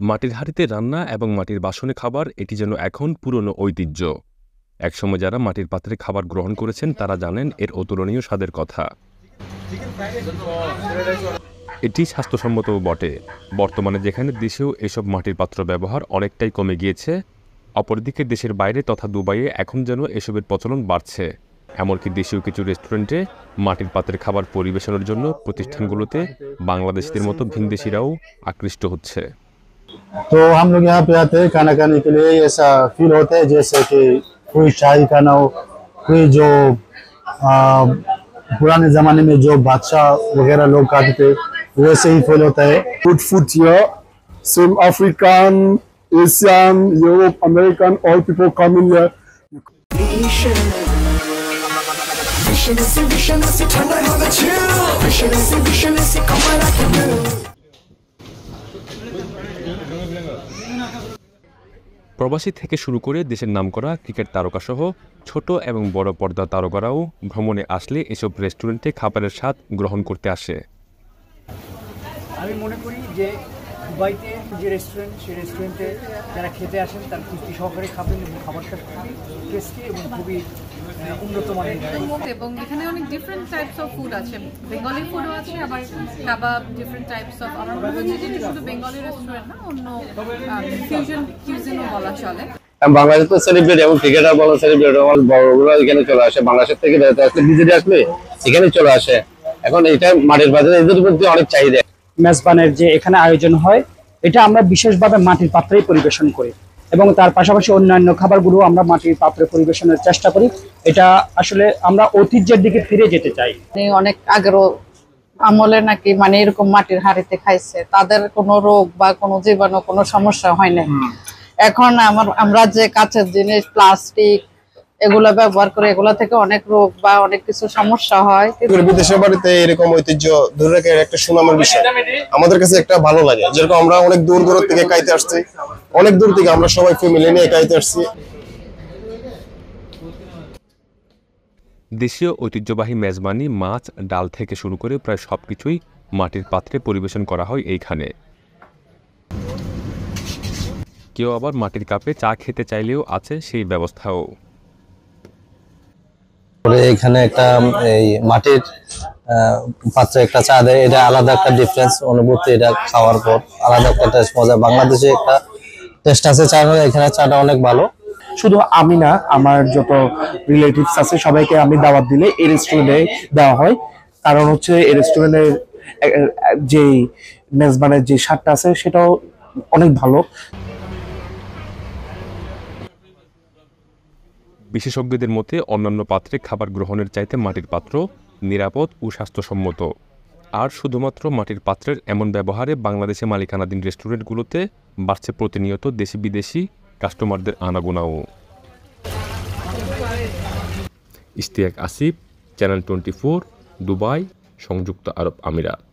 মাটির হাঁড়িতে রান্না এবং মাটির বাসনে খাবার এটি যেন এখন পুরনো ঐতিহ্য। একসময় যারা মাটির পাত্রে খাবার গ্রহণ করেছেন তারা জানেন এর অতুলনীয় স্বাদের কথা। এটি স্বাস্থ্যসম্মতও বটে। বর্তমানে যেখানে দেশেও এসব মাটির পাত্র ব্যবহার অনেকটাই কমে গিয়েছে, অপরদিকে দেশের বাইরে তথা দুবাইয়ে এখন যেন এসবের প্রচলন বাড়ছে। এমনকি দেশীয় কিছু রেস্টুরেন্টে মাটির পাত্রে খাবার পরিবেশনের জন্য প্রতিষ্ঠানগুলোতে বাংলাদেশিদের মতো ভিনদেশিরাও আকৃষ্ট হচ্ছে। तो हम लोग यहाँ पे आते हैं खाना खाने के लिए, ऐसा फील होता है जैसे कि कोई शाही खाना हो, कोई जो पुराने जमाने में जो बादशाह वगैरह लोग खाते थे वैसे ही फील होता है। Good food here, some African, Asian, Europe, American, all people come in here. প্রবাসী থেকে শুরু করে দেশের নামকরা ক্রিকেট তারকাসহ ছোট এবং বড় পর্দার তারকারাও ভ্রমণে আসলে এসব রেস্টুরেন্টে খাবারের স্বাদ গ্রহণ করতে আসে। আমি মনে করি যে দুবাইতে যে রেস্টুরেন্ট, সেই রেস্টুরেন্টে যারা খেতে আসেন তারা তৃপ্তি সহকারে খাবেন এবং খাবারটা খুবই টেস্টি এবং খুবই উন্নত মানের। এবং এখানে অনেক ডিফারেন্ট টাইপস অফ ফুড আছে, বেঙ্গলি ফুডও আছে, আবার কাবাব, ডিফারেন্ট টাইপস অফ। আমার মনে হয় যে শুধু বেঙ্গলি রেস্টুরেন্ট না, অন্য ফিউশন কিউজিনও বলা চলে। বাংলাদেশ তো সেলিব্রিটি এবং ক্রিকেটার বলো সেলিব্রিটি, আমার বড়গুলো এখানে চলে আসে, বাংলাদেশ থেকে বেরোতে আসলে বিজেপি আসলে এখানে চলে আসে। এখন এটা মাটির বাজারে এদের মধ্যে অনেক চাহিদা। মেজবানের যে এখানে আয়োজন হয় এটা আমরা বিশেষভাবে মাটির পাত্রেই পরিবেশন করি এবং তার পাশাপাশি অন্যান্য খাবারগুলো আমরা মাটির পাত্রে পরিবেশনের চেষ্টা করি। এটা আসলে আমরা ঐতিহ্যের দিকে ফিরে যেতে চাই। অনেক আগের আমলে নাকি মানে এরকম মাটির হাঁড়িতে খাইছে, তাদের কোনো রোগ বা কোনো জীবাণু কোনো সমস্যা হয় না। এখন আমরা যে কাঁচের জিনিস, প্লাস্টিক এগুলো ব্যবহার করে এগুলো থেকে অনেক রোগ বা অনেক কিছু সমস্যা হয়। বিদেশের বাড়িতে এরকম ঐতিহ্য ধরে রাখা একটা সুনামের বিষয়, আমাদের কাছে একটা ভালো লাগে। যেরকম আমরা অনেক দূর দূর থেকে খাইতে আসছি, অনেক দূর থেকে আমরা সবাই ফ্যামিলি নিয়ে খাইতে আসছি। দেশীয় ঐতিহ্যবাহী মেজবানি, মাছ, ডাল থেকে শুরু করে প্রায় সবকিছুই মাটির পাত্রে পরিবেশন করা হয় এইখানে। কেউ আবার মাটির কাপে চা খেতে চাইলেও আছে সেই ব্যবস্থাও। এখানে একটা এই মাটির পাত্রে একটা চা দেয়, এটা আলাদা একটা ডিফারেন্স অনুভূতি, এটা খাওয়ার পর আলাদা একটা টেস্ট, মজা। বাংলাদেশে একটা টেস্ট আছে চা, এখানে চাটা অনেক ভালো। শুধু আমি না, আমার যত রিলেটিভস আছে সবাইকে আমি দাওয়াত দিলে এই রেস্টুরেন্টে দেওয়া হয়। কারণ হচ্ছে এই রেস্টুরেন্টের যে মেজবানের যে স্বাদটা আছে সেটাও অনেক ভালো। বিশেষজ্ঞদের মতে অন্যান্য পাত্রে খাবার গ্রহণের চাইতে মাটির পাত্র নিরাপদ ও স্বাস্থ্যসম্মত। আর শুধুমাত্র মাটির পাত্রের এমন ব্যবহারে বাংলাদেশে মালিকানাধীন রেস্টুরেন্টগুলোতে বাড়ছে প্রতিনিয়ত দেশি বিদেশি কাস্টমারদের আনাগোনাও। ইশতিয়াক আসিফ, চ্যানেল 24, দুবাই, সংযুক্ত আরব আমিরাত।